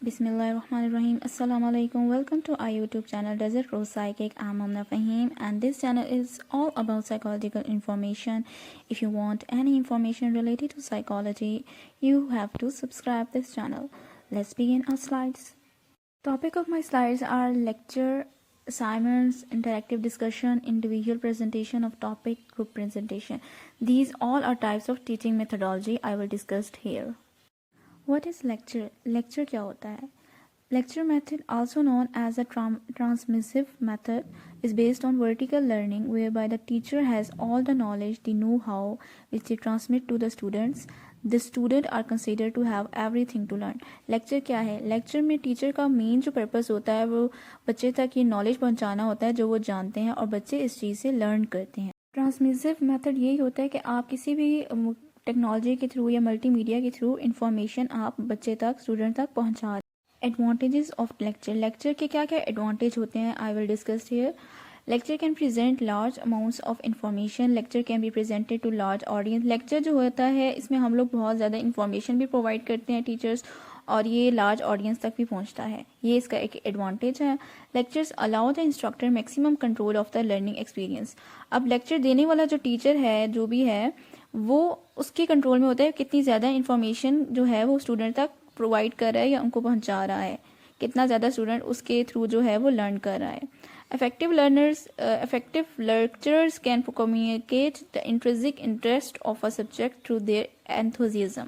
Bismillahirrahmanirrahim. Assalamu alaikum. Welcome to our YouTube channel Desert Rose Psychic. I'm Amna Fahim and this channel is all about psychological information. If you want any information related to psychology, you have to subscribe this channel. Let's begin our slides. Topic of my slides are lecture, assignments, interactive discussion, individual presentation of topic, group presentation. These all are types of teaching methodology I will discuss here. What is lecture? Lecture क्या होता है? Lecture method, also known as a transmissive method, is based on vertical learning whereby the teacher has all the knowledge, the know-how which they transmit to the students. The student are considered to have everything to learn. Lecture क्या है? Lecture में teacher का main जो purpose होता है वो बच्चे तक ये नॉलेज पहुंचाना होता है जो वो जानते हैं और बच्चे इस चीज़ से लर्न करते हैं. ट्रांसमिसिव मेथड यही होता है कि आप किसी भी टेक्नोलॉजी के थ्रू या मल्टीमीडिया के थ्रू इंफॉर्मेशन आप बच्चे तक, स्टूडेंट तक पहुंचा. Advantages of lecture. लेक्चर के क्या क्या एडवांटेज होते हैं I will discuss here. Lecture can present large amounts of information. Lecture can be presented to large audience. Lecture जो होता है इसमें हम लोग बहुत ज़्यादा इंफॉर्मेशन भी प्रोवाइड करते हैं टीचर्स और ये लार्ज ऑडियंस तक भी पहुंचता है. ये इसका एक एडवांटेज है. Lectures allow the instructor maximum control of the learning experience. अब लेक्चर देने वाला जो टीचर है जो भी है वो उसके कंट्रोल में होता है कितनी ज़्यादा इंफॉर्मेशन जो है वो स्टूडेंट तक प्रोवाइड कर रहा है या उनको पहुंचा रहा है, कितना ज़्यादा स्टूडेंट उसके थ्रू जो है वो लर्न कर रहा है. effective lecturers can communicate the intrinsic interest of a subject through their enthusiasm.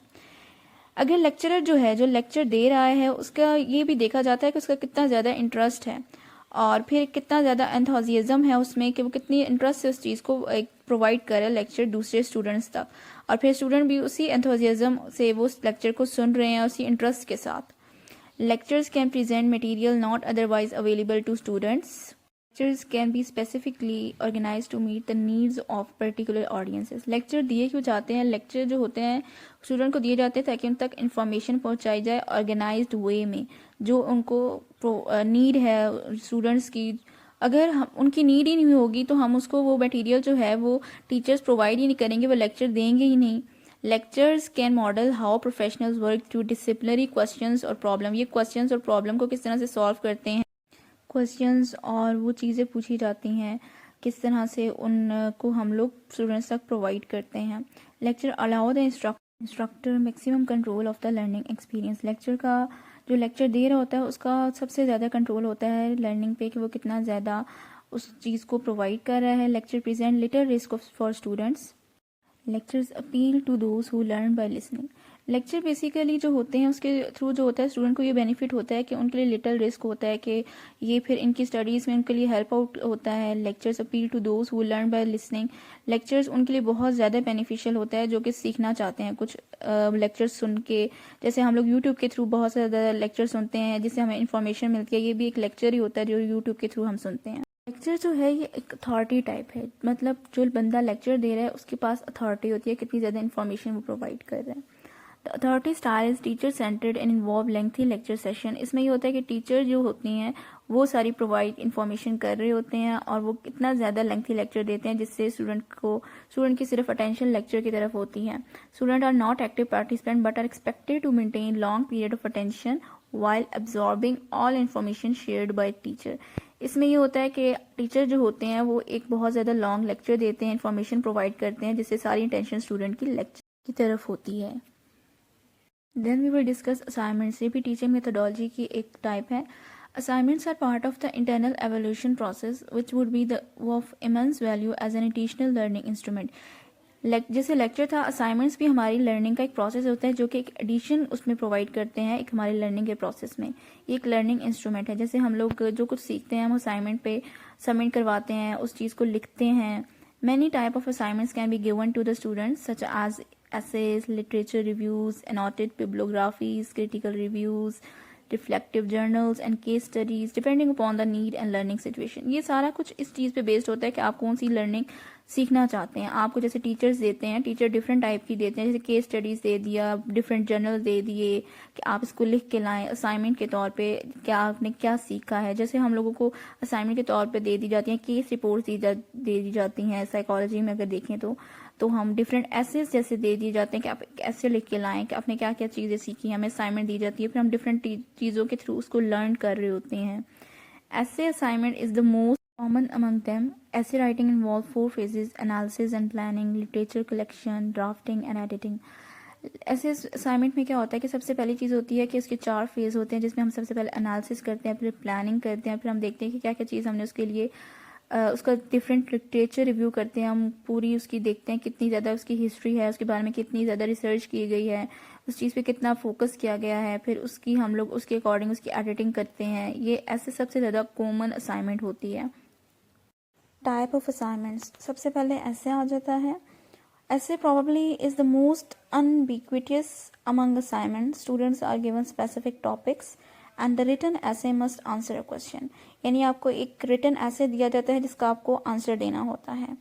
अगर लेक्चरर जो लेक्चर दे रहा है उसका ये भी देखा जाता है कि उसका कितना ज़्यादा इंटरेस्ट है और फिर कितना ज़्यादा एंथुजियाज्म है उसमें कि वो कितनी इंटरेस्ट से उस चीज़ को प्रोवाइड करे लेक्चर दूसरे स्टूडेंट्स तक और फिर स्टूडेंट भी उसी एंथुजियाज्म से वो लेक्चर को सुन रहे हैं उसी इंटरेस्ट के साथ. Lectures can present material not otherwise available to students. Lectures can be specifically organized to meet the needs of particular audiences. Lecture दिए क्यों जाते हैं? लेक्चर जो होते हैं स्टूडेंट को दिए जाते हैं ताकि उन तक इंफॉर्मेशन पहुंचाई जाए ऑर्गेनाइज्ड वे में जो उनको नीड है स्टूडेंट्स की. अगर हम उनकी नीड ही नहीं होगी तो हम उसको वो मटेरियल जो है वो टीचर्स प्रोवाइड ही नहीं करेंगे, वो लेक्चर देंगे ही नहीं. Lectures can model how professionals work through disciplinary questions और प्रॉब्लम. ये क्वेश्चंस और प्रॉब्लम को किस तरह से सॉल्व करते हैं, क्वेश्चंस और वो चीज़ें पूछी जाती हैं किस तरह से उनको हम लोग स्टूडेंट्स तक प्रोवाइड करते हैं. Lecture allow the instructor maximum control of the learning experience. Lecture का जो लेक्चर दे रहा होता है उसका सबसे ज़्यादा कंट्रोल होता है लर्निंग पे कि वो कितना ज़्यादा उस चीज़ को प्रोवाइड कर रहा है. Lecture present little risk for students. Lectures appeal to those who learn by listening. Lecture basically जो होते हैं उसके थ्रू जो होता है स्टूडेंट को ये बेनिफिट होता है कि उनके लिए लिटिल रिस्क होता है कि ये फिर इनकी स्टडीज़ में उनके लिए हेल्प आउट होता है. Lectures appeal to those who learn by listening. Lectures उनके लिए बहुत ज़्यादा बेनिफिशियल होता है जो कि सीखना चाहते हैं कुछ लेक्चर्स सुन के. जैसे हम लोग यूट्यूब के थ्रू बहुत ज़्यादा लेक्चर सुनते हैं जिससे हमें इन्फॉर्मेशन मिलती है, ये भी एक लेक्चर ही होता है जो यूट्यूब के थ्रू हम सुनते हैं. लेक्चर जो है ये एक अथॉरिटी टाइप है, मतलब जो बंदा लेक्चर दे रहा है उसके पास अथॉरिटी होती है कितनी ज़्यादा इन्फॉर्मेशन वो प्रोवाइड कर रहा है. The authority style is teacher centred and involve lengthy lecture session. इसमें ये होता है कि टीचर जो होती हैं वो सारी प्रोवाइड इन्फॉर्मेशन कर रहे होते हैं और वो कितना ज़्यादा लेंथी लेक्चर देते हैं जिससे स्टूडेंट की सिर्फ अटेंशन लेक्चर की तरफ होती है. Student are not active participant but are expected to maintain long period of attention while absorbing all information shared by teacher. इसमें ये होता है कि टीचर जो होते हैं वो एक बहुत ज़्यादा लॉन्ग लेक्चर देते हैं, इन्फॉर्मेशन प्रोवाइड करते हैं जिससे सारी अटेंशन स्टूडेंट की लेक्चर की तरफ होती है. Then we will discuss assignments. ये भी टीचिंग मेथोडोलॉजी की एक टाइप है. Assignments are part of the internal evolution process which would be the of immense value as an additional learning instrument. जैसे लेक्चर था, असाइनमेंट्स भी हमारी लर्निंग का एक प्रोसेस होता है जो कि एक एडिशन उसमें प्रोवाइड करते हैं एक हमारी लर्निंग के प्रोसेस में. ये एक लर्निंग इंस्ट्रूमेंट है. जैसे हम लोग जो कुछ सीखते हैं हम असाइनमेंट पे सबमिट करवाते हैं, उस चीज़ को लिखते हैं. Many type of assignments can be given to the students such as essays, literature reviews, annotated bibliographies, critical reviews, reflective journals and case studies depending upon the need and learning situation. ये सारा कुछ इस चीज़ पे based होता है कि आप कौन सी लर्निंग सीखना चाहते हैं। आपको जैसे टीचर्स देते हैं, टीचर डिफरेंट टाइप की देते हैं, जैसे केस स्टडीज दे दिया, डिफरेंट जर्नल दे दिए कि आप इसको लिख के लाएं असाइनमेंट के तौर पे, क्या आपने क्या सीखा है। जैसे हम लोगों को असाइनमेंट के तौर पे दे दी जाती हैं केस रिपोर्ट दे दी जाती हैं साइकोलॉजी में अगर देखें तो हम डिफरेंट एसेस जैसे दे दिए जाते हैं कि आप ऐसे लिख के लाएं कि आपने क्या क्या चीज़ें सीखी, हमें असाइनमेंट दी जाती है, फिर हम डिफरेंट चीज़ों के थ्रू उसको लर्न कर रहे होते हैं। Essay assignment is the most common among them. Essay writing involves 4 phases: analysis and planning, literature collection, drafting and editing. ऐसे असाइनमेंट में क्या होता है कि सबसे पहली चीज़ होती है कि उसके 4 फेज होते हैं, जिसमें हम सबसे पहले एनालिसिस करते हैं, फिर प्लानिंग करते हैं, फिर हम देखते हैं कि क्या क्या चीज़ हमने उसके लिए उसका डिफरेंट लिटरेचर रिव्यू करते हैं, हम पूरी उसकी देखते हैं कितनी ज़्यादा उसकी हिस्ट्री है, उसके बारे में कितनी ज़्यादा रिसर्च की गई है, उस चीज़ पे कितना फोकस किया गया है, फिर उसकी हम लोग उसके अकॉर्डिंग उसकी एडिटिंग करते हैं। ये ऐसे सबसे ज़्यादा कॉमन असाइनमेंट होती है। टाइप ऑफ असाइनमेंट्स, सबसे पहले ऐसे आ जाता है। ऐसे probably is the most ubiquitous among assignments. Students are given specific topics and the written essay must answer a question. यानी आपको एक written essay दिया जाता है जिसका आपको आंसर देना होता है।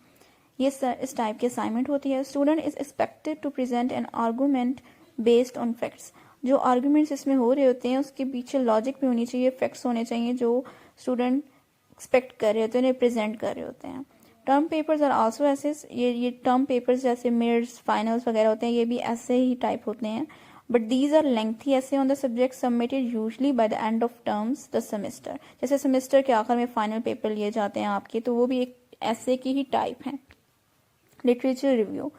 ये इस टाइप की असाइनमेंट होती है। Student is expected to present an argument based on facts. जो आर्गूमेंट्स इसमें हो रहे होते हैं उसके पीछे लॉजिक भी होनी चाहिए, फैक्ट्स होने चाहिए जो स्टूडेंट एक्सपेक्ट कर रहे होते हैं, प्रेजेंट कर रहे होते हैं। टर्म पेपर्स और आल्सो एसेस, ये टर्म पेपर्स जैसे मिड्स फाइनल्स वगैरह होते हैं, ये भी ऐसे ही टाइप होते हैं। बट दीज आर लेंथी ऐसे on the subject submitted usually by the end of terms the semester. जैसे सेमेस्टर के आखिर में फाइनल पेपर लिए जाते हैं आपके, तो वो भी एक ऐसे की ही टाइप है। Literature review,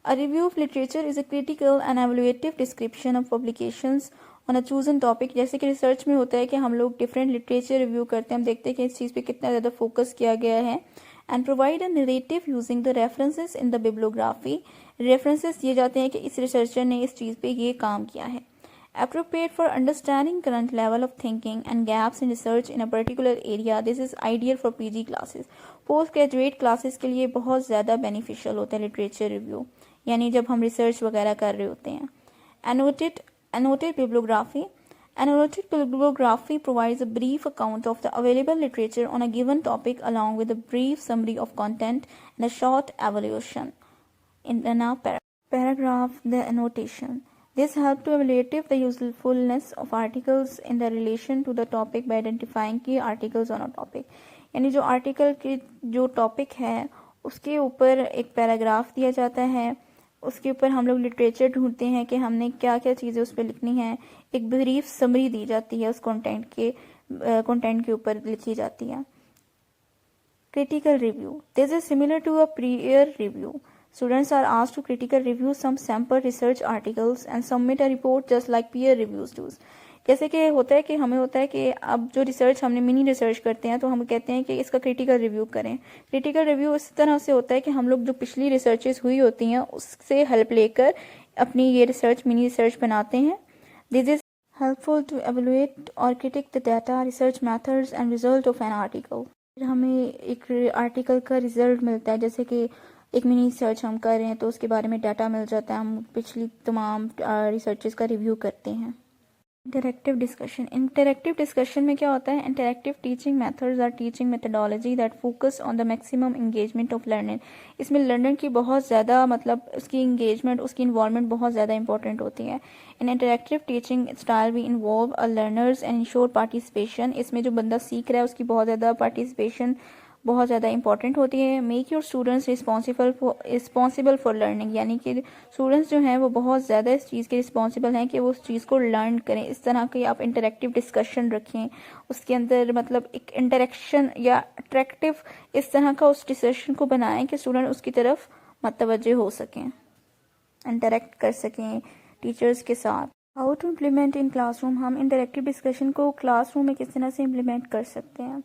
a review of literature is a critical and evaluative description of publications on a chosen topic। जैसे कि रिसर्च में होता है कि हम लोग डिफरेंट लिटरेचर रिव्यू करते हैं, हम देखते हैं कि इस चीज़ पे कितना ज़्यादा फोकस किया गया है। And provide a narrative using the references in the bibliography. References दिए जाते हैं कि इस रिसर्चर ने इस चीज़ पे ये काम किया है। Appropriate for understanding current level of thinking and gaps in research in a particular area. This is ideal for PG classes. Post graduate classes के लिए बहुत ज़्यादा बेनिफिशियल होता है लिटरेचर रिव्यू, यानी जब हम रिसर्च वगैरह कर रहे होते हैं। Annotated bibliography. Annotated bibliography provides a brief account of the available literature on a given topic along with a brief summary of content and a short evaluation in a paragraph. The annotation. This helps to evaluate the usefulness of articles in the relation to the topic by identifying key articles on a topic. यानी जो article की जो topic है उसके ऊपर एक paragraph दिया जाता है, उसके ऊपर हम लोग लिटरेचर ढूंढते हैं कि हमने क्या क्या चीज़ें उस पर लिखनी है, एक ब्रीफ समरी दी जाती है उस कंटेंट के ऊपर लिखी जाती है। Critical review, this is similar to a peer review. Students are asked to critical review some sample research articles and submit a report just like peer reviews do. जैसे कि होता है कि हमें होता है कि अब जो रिसर्च हमने मिनी रिसर्च करते हैं तो हम कहते हैं कि इसका क्रिटिकल रिव्यू करें। क्रिटिकल रिव्यू इस तरह से होता है कि हम लोग जो पिछली रिसर्चेस हुई होती हैं उससे हेल्प लेकर अपनी ये रिसर्च मिनी रिसर्च बनाते हैं। This is helpful to evaluate और critique the data, research methods and result of an article. हमें एक आर्टिकल का रिजल्ट मिलता है, जैसे कि एक मिनी रिसर्च हम कर रहे हैं तो उसके बारे में डाटा मिल जाता है, हम पिछली तमाम रिसर्चेस का रिव्यू करते हैं। इंटरैक्टिव डिस्कशन, इंटरैक्टिव डिस्कशन में क्या होता है, interactive teaching methods are teaching methodology that focus on the maximum engagement of learner. इसमें लर्नर की बहुत ज़्यादा मतलब उसकी इंगेजमेंट, उसकी इन्वॉल्वमेंट बहुत ज़्यादा इंपॉर्टेंट होती है। In interactive teaching style we involve a learners and ensure participation. इसमें जो बंदा सीख रहा है उसकी बहुत ज़्यादा पार्टिसिपेशन बहुत ज़्यादा इंपॉर्टेंट होती है। Make your students responsible for learning, यानी कि स्टूडेंट्स जो हैं वो बहुत ज़्यादा इस चीज़ के रिस्पॉन्सिबल हैं कि वो उस चीज़ को लर्न करें। इस तरह के आप इंटरैक्टिव डिस्कशन रखें, उसके अंदर मतलब एक इंटरेक्शन या अट्रैक्टिव इस तरह का उस डिस्कशन को बनाएं कि स्टूडेंट उसकी तरफ मतवज्जे हो सकें, इंटरेक्ट कर सकें टीचर्स के साथ। How to implement in classroom, हम इंटरेक्टिव डिस्कशन को क्लासरूम में किस तरह से इम्प्लीमेंट कर सकते हैं।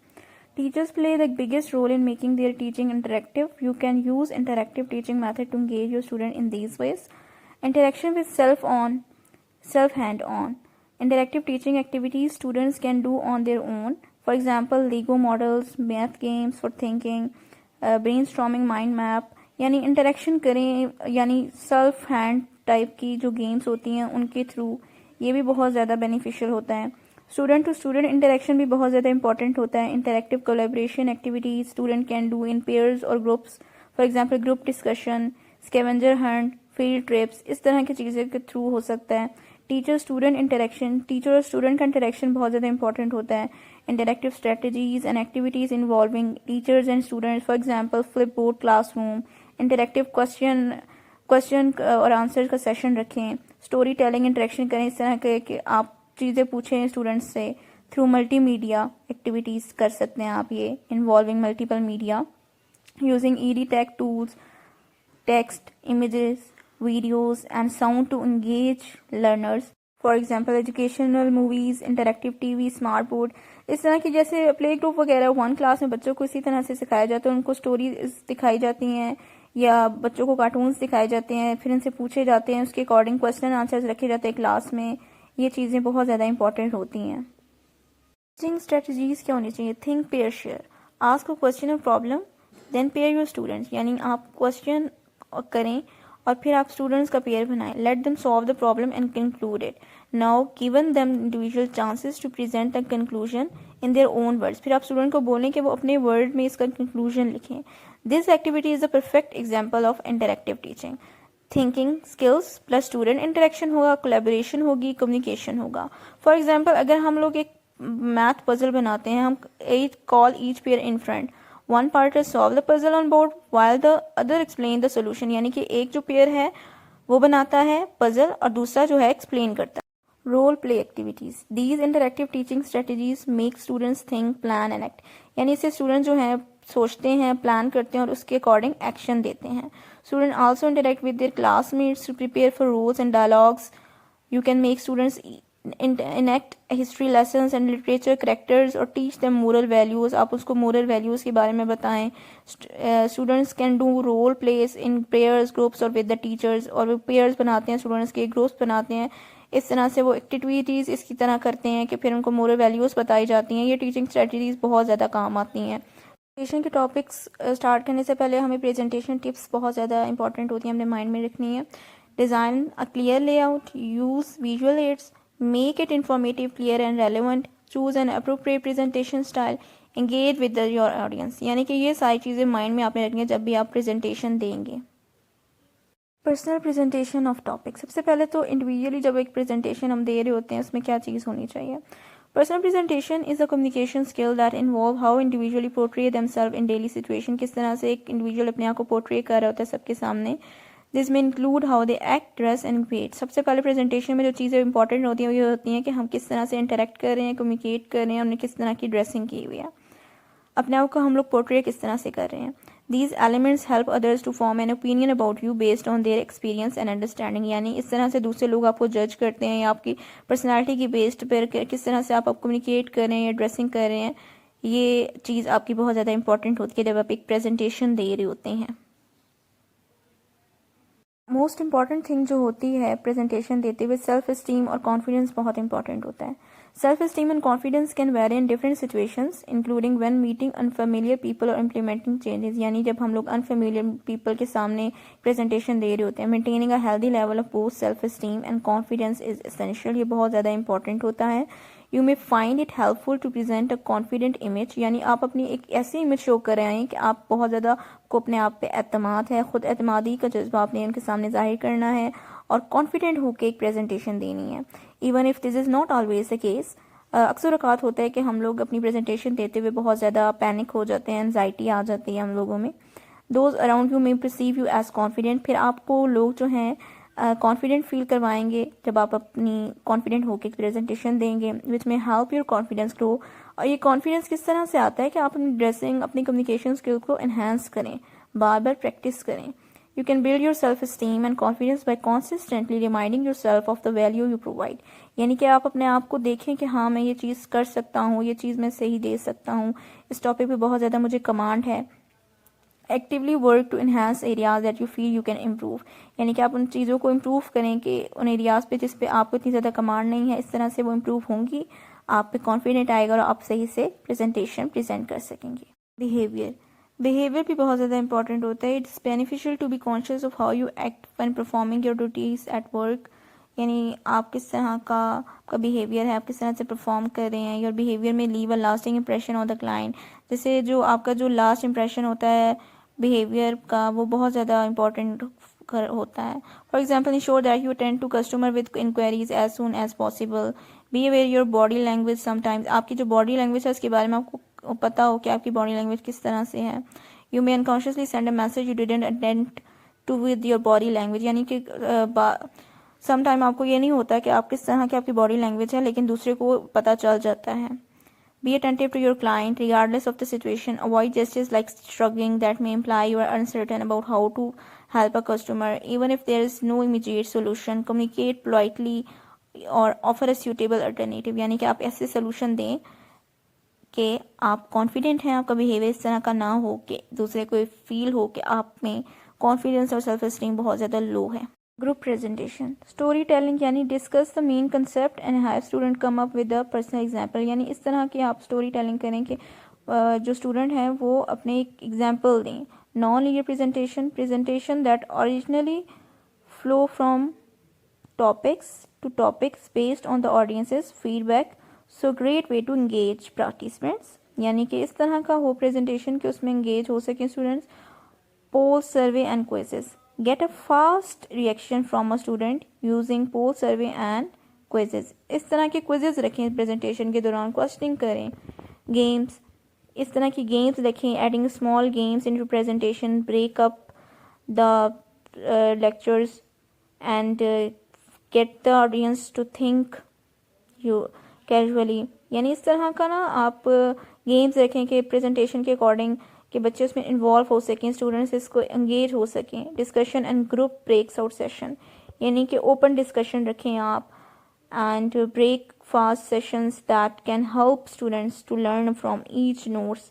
Teachers play the biggest role in making their teaching interactive. You can use interactive teaching method to engage your student in these ways. Interaction with self-hand-on. Interactive teaching activities students can do on their own. For example, Lego models, math games for thinking, brainstorming mind map. यानी interaction करें, यानी self hand type की जो games होती हैं उनके through, ये भी बहुत ज़्यादा beneficial होता है। स्टूडेंट टू स्टूडेंट इंटरेक्शन भी बहुत ज़्यादा इंपॉर्टेंट होता है। Interactive collaboration activities student can do in pairs और groups for example group discussion, scavenger hunt, field trips, इस तरह की चीज़ें के थ्रू हो सकता है। टीचर स्टूडेंट इंटरेक्शन, टीचर और स्टूडेंट का इंटरेक्शन बहुत ज़्यादा इंपॉर्टेंट होता है। Interactive strategies and activities involving teachers and students, for example flip board classroom, interactive question और आंसर का सेशन रखें, स्टोरी टेलिंग इंटरेक्शन करें, इस तरह के कि आप चीज़ें पूछें स्टूडेंट्स से। थ्रू मल्टीमीडिया एक्टिविटीज़ कर सकते हैं आप ये, involving multiple media, using ED Tech tools, text, images, videos, and sound to engage learners. For example, educational movies, interactive TV, smart board, इस तरह की जैसे प्ले ग्रुप वगैरह 1 क्लास में बच्चों को इसी तरह से सिखाया जाता है। उनको स्टोरीज दिखाई जाती हैं या बच्चों को कार्टून्स दिखाए जाते हैं, फिर इनसे पूछे जाते हैं, उसके अकॉर्डिंग क्वेश्चन आंसर्स रखे जाते हैं क्लास में। ये चीज़ें बहुत ज़्यादा इंपॉर्टेंट होती हैं। टीचिंग स्ट्रेटजीज क्या होनी चाहिए? Think, pair, share. Ask a question और problem, then pair your students, यानी आप क्वेश्चन करें और फिर आप स्टूडेंट्स का पेयर बनाएं। Let them solve the problem and conclude it. Now given them individual chances to present the conclusion in their own words. फिर आप स्टूडेंट को बोलें कि वो अपने वर्ड में इसका कंक्लूजन लिखें। This activity is the perfect example of interactive teaching. Thinking skills plus student interaction होगा, कोलैबोरेशन होगी, कम्युनिकेशन होगा। फॉर एग्जाम्पल अगर हम लोग एक मैथ पजल बनाते हैं, हम call each pair in front, one partner solve the puzzle on board while the other explain the solution, यानी कि एक जो पेयर है वो बनाता है पजल और दूसरा जो है एक्सप्लेन करता है। Role play activities, these interactive teaching strategies make students think, plan and act, यानी इससे स्टूडेंट जो है सोचते हैं, प्लान करते हैं और उसके अकॉर्डिंग एक्शन देते हैं। Student also interact with their classmates to prepare for roles and dialogues. You can make students enact history lessons and literature characters और teach them moral values, आप उसको moral values के बारे में बताएं। Students can do role plays in pairs, groups और with the teachers, और वो pairs बनाते हैं स्टूडेंट्स के, ग्रुप्स बनाते हैं। इस तरह से वो एक्टिविटीज़ इसकी तरह करते हैं कि फिर उनको moral values बताई जाती हैं। ये टीचिंग स्ट्रेटजीज बहुत ज़्यादा काम आती हैं। प्रेजेंटेशन के टॉपिक्स स्टार्ट करने से पहले हमें प्रेजेंटेशन टिप्स बहुत ज़्यादा इंपॉर्टेंट होती हैं, हमने माइंड में रखनी है। Design a clear layout, use visual aids, make it informative, clear and relevant, choose an appropriate presentation style, engage with your audience, यानी कि ये सारी चीज़ें माइंड में आपने रखनी है जब भी आप प्रेजेंटेशन देंगे। पर्सनल प्रेजेंटेशन ऑफ टॉपिक, सबसे पहले तो इंडिविजुअली जब एक प्रेजेंटेशन हम दे रहे होते हैं उसमें क्या चीज़ होनी चाहिए? Personal presentation is a communication skill that involve how individually portray themselves in daily situation, किस तरह से एक इंडिविजुअल अपने आप को पोर्ट्रे कर रहा होता है सबके सामने। दिस में include how they act, dress and wait. सबसे पहले प्रेजेंटेशन में जो चीज़ें इंपॉर्टेंट होती हैं वो ये होती हैं कि हम किस तरह से इंटरेक्ट कर रहे हैं, कम्युनिकेट कर रहे हैं, हमने किस तरह की ड्रेसिंग की हुई है, अपने आप को हम लोग पोर्ट्रे किस तरह से कर रहे हैं। These elements help others to form an opinion about you based on their experience and understanding, यानी इस तरह से दूसरे लोग आपको जज करते हैं या आपकी पर्सनैलिटी की बेस्ड पर किस तरह से आप कम्युनिकेट कर रहे हैं या ड्रेसिंग कर रहे हैं। ये चीज़ आपकी बहुत ज़्यादा इंपॉर्टेंट होती है जब आप एक प्रेजेंटेशन दे रहे होते हैं। मोस्ट इंपॉर्टेंट थिंग जो होती है प्रेजेंटेशन देते हुए, सेल्फ इस्टीम और कॉन्फिडेंस बहुत इंपॉर्टेंट होता है। Self esteem and confidence can very in different situations including when meeting unfamiliar people और इम्प्लीमेंटिंग चेंजेस, यानी जब हम लोग अनफेमिलियर पीपल के सामने प्रेजेंटेशन दे रहे होते हैं। Maintaining a healthy level of both self esteem and confidence is essential, ये बहुत ज़्यादा इंपॉर्टेंट होता है। You may find it helpful to present a confident image, यानी आप अपनी एक ऐसी इमेज शो कर रहे हैं कि आप बहुत ज़्यादा को अपने आप पे एतमाद है, खुद एतमादी का जज्बा आपने उनके सामने जाहिर करना है और कॉन्फिडेंट होकर एक प्रेजेंटेशन देनी है। Even if this is not always the case, अक्सर औकात होता है कि हम लोग अपनी प्रेजेंटेशन देते हुए बहुत ज़्यादा पैनिक हो जाते हैं, एनजाइटी आ जाती है हम लोगों में। Those around you may perceive you as confident, फिर आपको लोग जो हैं कॉन्फिडेंट फील करवाएंगे जब आप अपनी कॉन्फिडेंट होकर प्रेजेंटेशन देंगे, विच में हेल्प योर कॉन्फिडेंस ग्रो। और ये कॉन्फिडेंस किस तरह से आता है कि आप अपनी ड्रेसिंग, अपनी कम्युनिकेशन स्किल को एनहांस करें, बार बार प्रैक्टिस करें। You can build your self esteem and confidence by consistently reminding your self of the value you provide, यानी कि आप अपने आप को देखें कि हाँ मैं ये चीज़ कर सकता हूँ, ये चीज़ मैं सही दे सकता हूँ, इस टॉपिक पे बहुत ज़्यादा मुझे कमांड है। Actively work to enhance areas that you feel you can improve, यानी कि आप उन चीज़ों को इम्प्रूव करें कि उन एरियाज़ पे जिस पे आपको इतनी ज़्यादा कमांड नहीं है, इस तरह से वो इम्प्रूव होंगी, आप पे कॉन्फिडेंट आएगा और आप सही से प्रेजेंटेशन प्रेजेंट कर सकेंगे। बिहेवियर भी बहुत ज़्यादा इंपॉर्टेंट होता है। It's beneficial to be conscious of how you act when performing your duties at work, यानी आप किस तरह का बिहेवियर है, आप किस तरह से परफॉर्म कर रहे हैं। योर बिहेवियर में leave a lasting impression on the client, जैसे जो आपका जो लास्ट इंप्रेशन होता है बिहेवियर का वो बहुत ज़्यादा इंपॉर्टेंट होता है. For example, ensure that you attend to customer with inquiries as soon as possible. Be aware your body language. Sometimes आपकी जो बॉडी लैंग्वेज है उसके बारे में आपको पता हो कि आपकी बॉडी लैंग्वेज किस तरह से है. You may unconsciously send a message you didn't attend to with your body language. यानी कि समटाइम आपको ये नहीं होता कि आप किस तरह की आपकी बॉडी लैंग्वेज है, लेकिन दूसरे को पता चल जाता है. Be attentive to your client regardless of the situation. Avoid gestures like shrugging that may imply you are uncertain about how to help a customer. Even if there is no immediate solution, communicate politely or offer a suitable alternative. यानी कि आप ऐसे solution दें कि आप confident हैं, आपका behavior इस तरह का ना हो कि दूसरे को feel हो कि आप में confidence और self esteem बहुत ज़्यादा low है. Group presentation. स्टोरी टेलिंग यानी discuss the main concept and have student come up with a personal example. यानी इस तरह की आप स्टोरी टेलिंग करें कि जो स्टूडेंट हैं वो अपने एक एग्जांपल दें. Non linear presentation. Presentation that originally flow from topics based on the audience's feedback. So great way to engage participants. यानी कि इस तरह का हो प्रेजेंटेशन कि उसमें एंगेज हो सकें students. Poll survey and quizzes. Get a fast reaction from a student using poll survey and quizzes. इस तरह के quizzes रखें प्रेजेंटेशन के दौरान. क्वेश्चनिंग करें. गेम्स. इस तरह की गेम्स रखें. Adding small games into presentation break up the lectures and get the audience to think you casually. यानी इस तरह का ना आप गेम्स रखें कि प्रेजेंटेशन के अकॉर्डिंग कि बच्चे उसमें इन्वॉल्व हो सकें, स्टूडेंट्स इसको एंगेज हो सकें. Discussion and group breaks out session. यानी कि ओपन डिस्कशन रखें आप and break fast sessions that can help students to learn from each notes.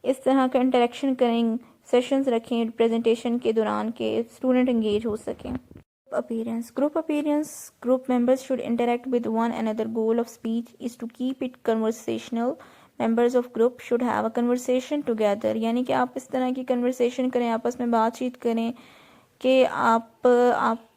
इस तरह का इंटरेक्शन करें सेशंस रखें प्रेजेंटेशन के दौरान के स्टूडेंट एंगेज हो सकें. Appearance. Group appearance. Group members should interact with one another. Goal of speech is to keep it conversational. Members of group should have a conversation together. यानी कि आप इस तरह की conversation करें, आपस में बातचीत करें कि आप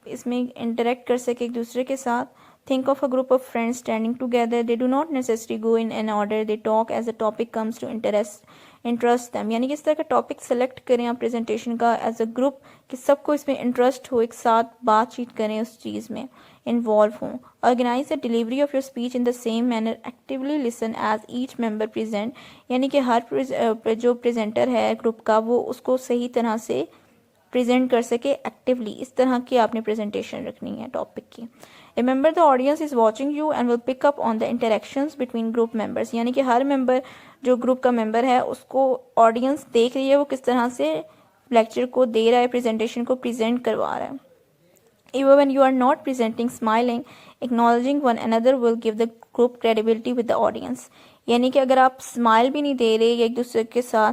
इसमें interact कर सके एक दूसरे के साथ. Think of a group of friends standing together. They do not necessarily go in an order. They talk as the topic comes to interest them. यानी कि इस तरह का टॉपिक सेलेक्ट करें आप प्रेजेंटेशन का एज अ ग्रुप कि सबको इसमें इंटरेस्ट हो, एक साथ बातचीत करें, उस चीज़ में इन्वॉल्व हों. Organise the delivery of your speech in the same manner. Actively listen as each member present. यानी कि हर जो प्रेजेंटर है ग्रुप का वो उसको सही तरह से प्रेजेंट कर सके एक्टिवली. इस तरह की आपने प्रेजेंटेशन रखनी है टॉपिक की. Remember the audience is watching you and will pick up on the interactions between group members. यानी कि हर मेंबर जो ग्रुप का मेंबर है उसको ऑडियंस देख रही है वो किस तरह से लेक्चर को दे रहा है, प्रेजेंटेशन को प्रेजेंट करवा रहा है. Even when you are not presenting, smiling, acknowledging one another will give the group credibility with the audience. यानी कि अगर आप स्माइल भी नहीं दे रहे एक दूसरे के साथ,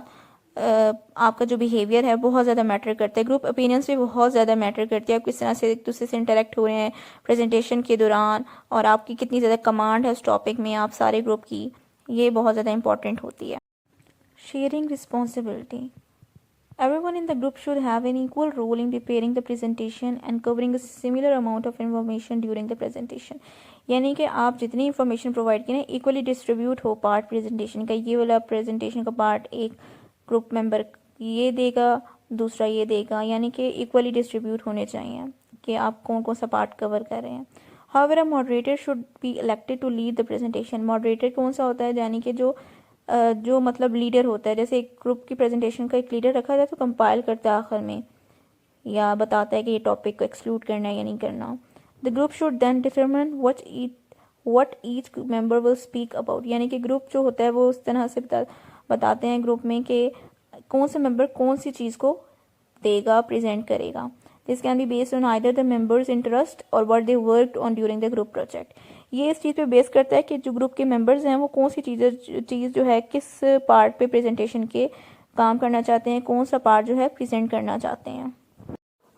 आपका जो बिहेवियर है बहुत ज़्यादा मैटर करता है. ग्रुप अपीयरेंस भी बहुत ज़्यादा मैटर करती है. आप किस तरह से एक दूसरे से इंटरेक्ट हो रहे हैं प्रेजेंटेशन के दौरान और आपकी कितनी ज़्यादा कमांड है उस टॉपिक में आप सारे ग्रुप की, ये बहुत ज़्यादा इंपॉर्टेंट होती है. Sharing responsibility. Everyone in the group should have an equal role in preparing the presentation and covering a similar amount of information during the presentation. यानी कि आप जितनी इंफॉर्मेशन प्रोवाइड करें इक्वली डिस्ट्रीब्यूट हो पार्ट प्रेजेंटेशन का. ये वाला presentation का पार्ट एक ग्रुप मेंबर ये देगा, दूसरा ये देगा. यानी कि इक्वली डिस्ट्रीब्यूट होने चाहिए कि आप कौन कौन सा पार्ट कवर कर रहे हैं. However, a moderator should be elected to lead the presentation. Moderator कौन सा होता है? यानी कि जो मतलब लीडर होता है. जैसे एक ग्रुप की प्रेजेंटेशन का एक लीडर रखा जाए तो कंपाइल करता है आखिर में या बताता है कि ये टॉपिक को एक्सक्लूड करना है या नहीं करना. The group should then determine what each member will speak about. यानी कि ग्रुप जो होता है वो उस तरह से बताते हैं ग्रुप में कि कौन सा मेंबर कौन सी चीज़ को देगा, प्रेजेंट करेगा. This can be based on either the members interest और what they worked on during the group project. ये इस चीज़ पे बेस करता है कि जो ग्रुप के मेंबर्स हैं वो कौन सी चीज़ जो है किस पार्ट पे प्रेजेंटेशन के काम करना चाहते हैं, कौन सा पार्ट जो है प्रेजेंट करना चाहते हैं.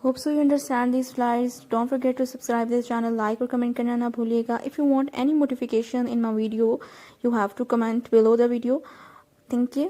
Hope so you understand this slides. Don't forget to subscribe this channel, like और कमेंट करना ना भूलिएगा. If you want any notification in my video you have to comment below the video. Thank you.